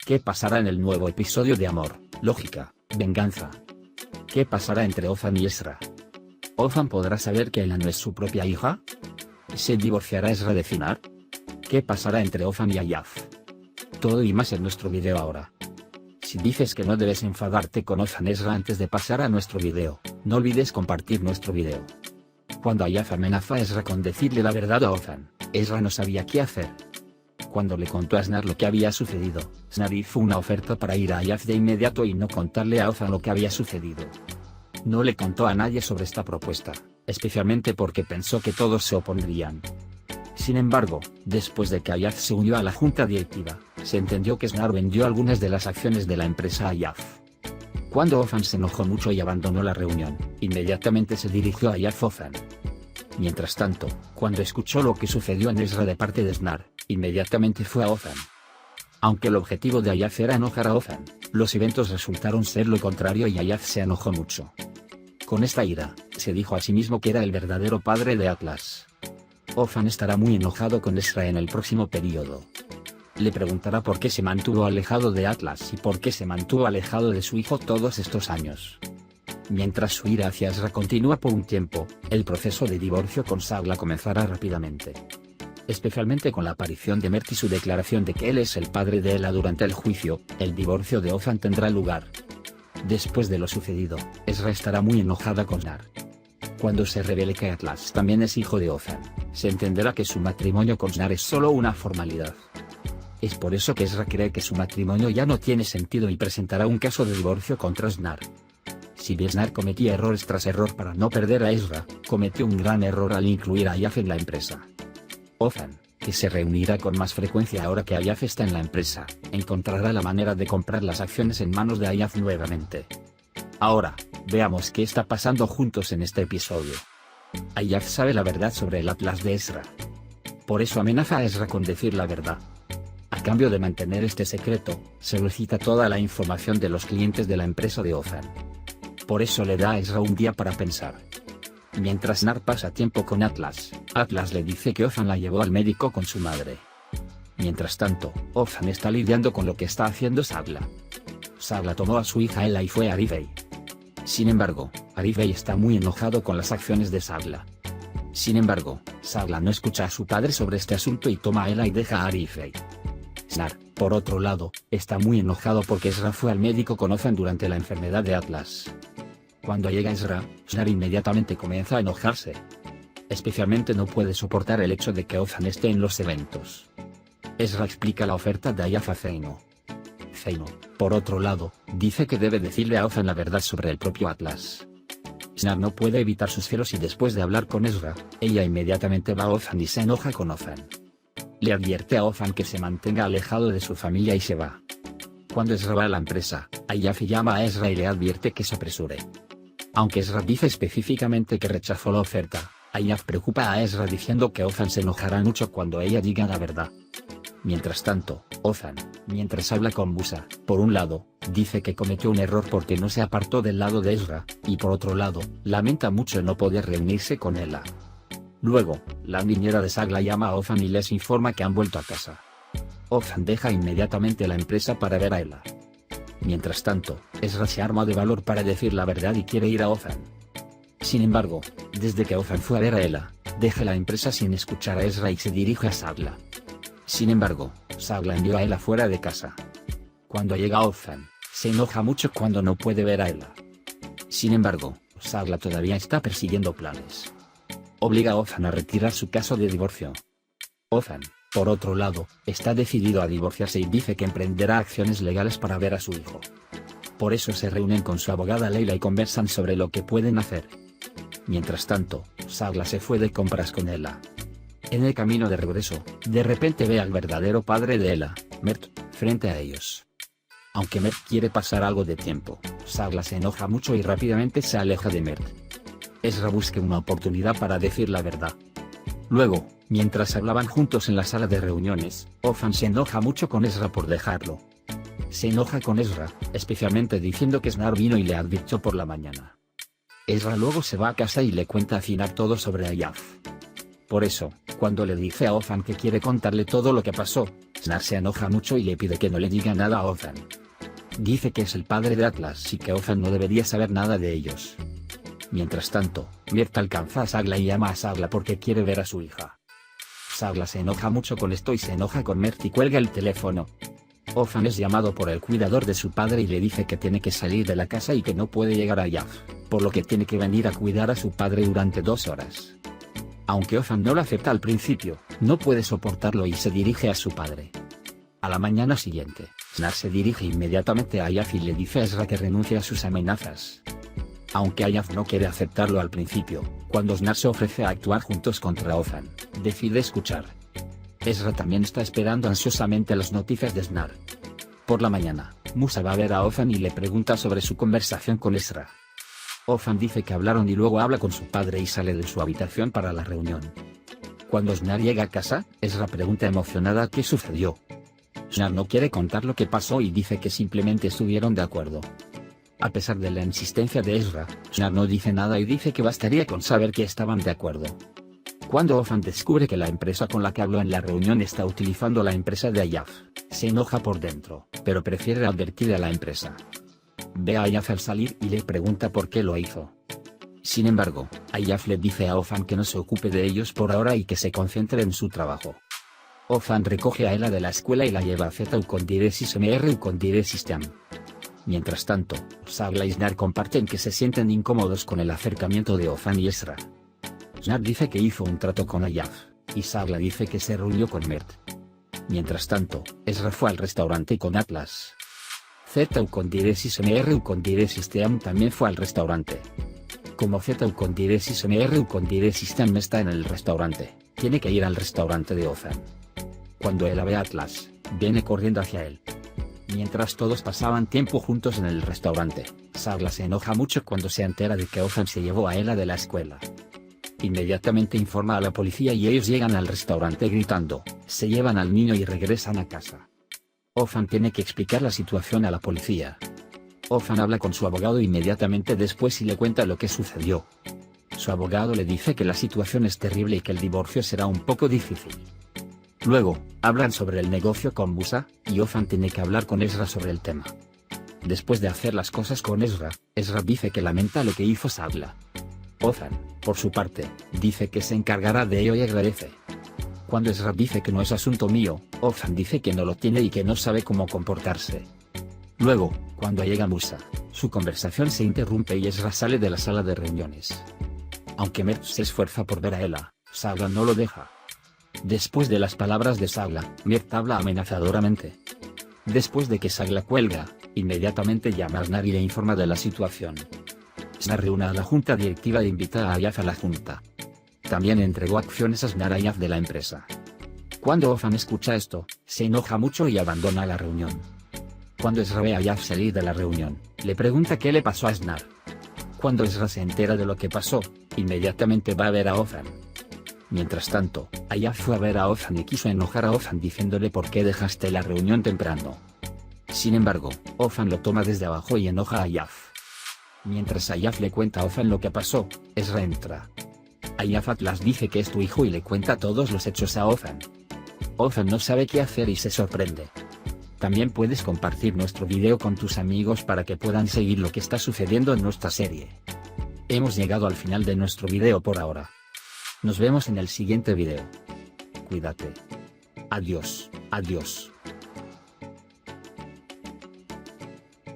¿Qué pasará en el nuevo episodio de Amor, Lógica, Venganza? ¿Qué pasará entre Otham y Ezra? ¿Otham podrá saber que Ella no es su propia hija? ¿Se divorciará Ezra de Zinar? ¿Qué pasará entre Otham y Ayaf? Todo y más en nuestro video ahora. Si dices que no debes enfadarte con Otham Ezra antes de pasar a nuestro video, no olvides compartir nuestro video. Cuando Ayaf amenaza a Ezra con decirle la verdad a Otham, Ezra no sabía qué hacer. Cuando le contó a Snar lo que había sucedido, Snar hizo una oferta para ir a Ayaf de inmediato y no contarle a Otham lo que había sucedido. No le contó a nadie sobre esta propuesta, especialmente porque pensó que todos se opondrían. Sin embargo, después de que Ayaf se unió a la junta directiva, se entendió que Snar vendió algunas de las acciones de la empresa a Ayaf. Cuando Otham se enojó mucho y abandonó la reunión, inmediatamente se dirigió a Ayaf Otham. Mientras tanto, cuando escuchó lo que sucedió en Ezra de parte de Snar, inmediatamente fue a Otham. Aunque el objetivo de Ayaf era enojar a Otham, los eventos resultaron ser lo contrario y Ayaf se enojó mucho. Con esta ira, se dijo a sí mismo que era el verdadero padre de Atlas. Otham estará muy enojado con Ezra en el próximo periodo. Le preguntará por qué se mantuvo alejado de Atlas y por qué se mantuvo alejado de su hijo todos estos años. Mientras su ira hacia Ezra continúa por un tiempo, el proceso de divorcio con Sagla comenzará rápidamente. Especialmente con la aparición de Mert y su declaración de que él es el padre de Ella durante el juicio, el divorcio de Otham tendrá lugar. Después de lo sucedido, Ezra estará muy enojada con Snar. Cuando se revele que Atlas también es hijo de Otham, se entenderá que su matrimonio con Snar es solo una formalidad. Es por eso que Ezra cree que su matrimonio ya no tiene sentido y presentará un caso de divorcio contra Snar. Si bien Snar cometía errores tras error para no perder a Ezra, cometió un gran error al incluir a Ayaf en la empresa. Otham, que se reunirá con más frecuencia ahora que Ayaf está en la empresa, encontrará la manera de comprar las acciones en manos de Ayaf nuevamente. Ahora, veamos qué está pasando juntos en este episodio. Ayaf sabe la verdad sobre el Atlas de Ezra. Por eso amenaza a Ezra con decir la verdad. A cambio de mantener este secreto, solicita toda la información de los clientes de la empresa de Otham. Por eso le da a Ezra un día para pensar. Mientras Snar pasa tiempo con Atlas, Atlas le dice que Otham la llevó al médico con su madre. Mientras tanto, Otham está lidiando con lo que está haciendo Sagla. Sagla tomó a su hija Ella y fue a Arivei. Sin embargo, Arivei está muy enojado con las acciones de Sagla. Sin embargo, Sagla no escucha a su padre sobre este asunto y toma a Ella y deja a Arivei. Snar, por otro lado, está muy enojado porque Ezra fue al médico con Otham durante la enfermedad de Atlas. Cuando llega Ezra, Snar inmediatamente comienza a enojarse. Especialmente no puede soportar el hecho de que Otham esté en los eventos. Ezra explica la oferta de Ayaf a Zeino. Zeino, por otro lado, dice que debe decirle a Otham la verdad sobre el propio Atlas. Snar no puede evitar sus celos y después de hablar con Ezra, ella inmediatamente va a Otham y se enoja con Otham. Le advierte a Otham que se mantenga alejado de su familia y se va. Cuando Ezra va a la empresa, Ayaf llama a Ezra y le advierte que se apresure. Aunque Ezra dice específicamente que rechazó la oferta, Ayaf preocupa a Ezra diciendo que Otham se enojará mucho cuando ella diga la verdad. Mientras tanto, Otham, mientras habla con Musa, por un lado, dice que cometió un error porque no se apartó del lado de Ezra, y por otro lado, lamenta mucho no poder reunirse con Ella. Luego, la niñera de Sagla llama a Otham y les informa que han vuelto a casa. Otham deja inmediatamente la empresa para ver a Ella. Mientras tanto, Ezra se arma de valor para decir la verdad y quiere ir a Otham. Sin embargo, desde que Otham fue a ver a Ella, deja la empresa sin escuchar a Ezra y se dirige a Sagla. Sin embargo, Sagla envió a Ella fuera de casa. Cuando llega Otham, se enoja mucho cuando no puede ver a Ella. Sin embargo, Sagla todavía está persiguiendo planes. Obliga a Otham a retirar su caso de divorcio. Otham, por otro lado, está decidido a divorciarse y dice que emprenderá acciones legales para ver a su hijo. Por eso se reúnen con su abogada Leila y conversan sobre lo que pueden hacer. Mientras tanto, Sagla se fue de compras con Ella. En el camino de regreso, de repente ve al verdadero padre de Ella, Mert, frente a ellos. Aunque Mert quiere pasar algo de tiempo, Sagla se enoja mucho y rápidamente se aleja de Mert. Ezra busca una oportunidad para decir la verdad. Luego, mientras hablaban juntos en la sala de reuniones, Otham se enoja mucho con Ezra por dejarlo. Se enoja con Ezra, especialmente diciendo que Snar vino y le advirtió por la mañana. Ezra luego se va a casa y le cuenta a Zinar todo sobre Ayaf. Por eso, cuando le dice a Otham que quiere contarle todo lo que pasó, Snar se enoja mucho y le pide que no le diga nada a Ozan. Dice que es el padre de Atlas y que Ozan no debería saber nada de ellos. Mientras tanto, Mert alcanza a Sagla y llama a Sagla porque quiere ver a su hija. Sagla se enoja mucho con esto y se enoja con Mert y cuelga el teléfono. Ozan es llamado por el cuidador de su padre y le dice que tiene que salir de la casa y que no puede llegar a Yaf, por lo que tiene que venir a cuidar a su padre durante 2 horas. Aunque Ozan no lo acepta al principio, no puede soportarlo y se dirige a su padre. A la mañana siguiente, Snar se dirige inmediatamente a Yaf y le dice a Ezra que renuncie a sus amenazas. Aunque Yaf no quiere aceptarlo al principio, cuando Snar se ofrece a actuar juntos contra Ozan, decide escuchar. Ezra también está esperando ansiosamente las noticias de Snar. Por la mañana, Musa va a ver a Ozan y le pregunta sobre su conversación con Ezra. Ozan dice que hablaron y luego habla con su padre y sale de su habitación para la reunión. Cuando Snar llega a casa, Ezra pregunta emocionada qué sucedió. Snar no quiere contar lo que pasó y dice que simplemente estuvieron de acuerdo. A pesar de la insistencia de Ezra, Snar no dice nada y dice que bastaría con saber que estaban de acuerdo. Cuando Ozan descubre que la empresa con la que habló en la reunión está utilizando la empresa de Ayaf, se enoja por dentro, pero prefiere advertir a la empresa. Ve a Ayaf al salir y le pregunta por qué lo hizo. Sin embargo, Ayaf le dice a Ozan que no se ocupe de ellos por ahora y que se concentre en su trabajo. Ozan recoge a Ela de la escuela y la lleva a Z-Ucondiresis MR-Ucondiresis-Team. Mientras tanto, Sagla y Snar comparten que se sienten incómodos con el acercamiento de Ozan y Ezra. Snar dice que hizo un trato con Ayaf, y Sagla dice que se reunió con Mert. Mientras tanto, Ezra fue al restaurante con Atlas. Z-Ucondiresis MR-Ucondiresis Team también fue al restaurante. Como Z-Ucondiresis MR-Ucondiresis Team está en el restaurante, tiene que ir al restaurante de Ozan. Cuando Ela ve a Atlas, viene corriendo hacia él. Mientras todos pasaban tiempo juntos en el restaurante, Sagla se enoja mucho cuando se entera de que Ozan se llevó a Ela de la escuela. Inmediatamente informa a la policía y ellos llegan al restaurante gritando, se llevan al niño y regresan a casa. Ozan tiene que explicar la situación a la policía. Ozan habla con su abogado inmediatamente después y le cuenta lo que sucedió. Su abogado le dice que la situación es terrible y que el divorcio será un poco difícil. Luego, hablan sobre el negocio con Musa, y Ozan tiene que hablar con Ezra sobre el tema. Después de hacer las cosas con Ezra, Ezra dice que lamenta lo que hizo Sagla. Ozan, por su parte, dice que se encargará de ello y agradece. Cuando Ezra dice que no es asunto mío, Ozan dice que no lo tiene y que no sabe cómo comportarse. Luego, cuando llega Musa, su conversación se interrumpe y Ezra sale de la sala de reuniones. Aunque Mert se esfuerza por ver a Ela, Sagla no lo deja. Después de las palabras de Sagla, Mert habla amenazadoramente. Después de que Sagla cuelga, inmediatamente llama a Snar y le informa de la situación. Snar reúne a la junta directiva e invita a Ayaf a la junta. También entregó acciones a Snar Ayaf de la empresa. Cuando Ozan escucha esto, se enoja mucho y abandona la reunión. Cuando Ezra ve a Ayaf salir de la reunión, le pregunta qué le pasó a Snar. Cuando Ezra se entera de lo que pasó, inmediatamente va a ver a Ozan. Mientras tanto, Ayaf fue a ver a Ozan y quiso enojar a Ozan diciéndole por qué dejaste la reunión temprano. Sin embargo, Ozan lo toma desde abajo y enoja a Ayaf. Mientras Ayaf le cuenta a Ozan lo que pasó, Ezra entra. Ayaf Atlas dice que es tu hijo y le cuenta todos los hechos a Ozan. Ozan no sabe qué hacer y se sorprende. También puedes compartir nuestro video con tus amigos para que puedan seguir lo que está sucediendo en nuestra serie. Hemos llegado al final de nuestro video por ahora. Nos vemos en el siguiente video. Cuídate. Adiós, adiós.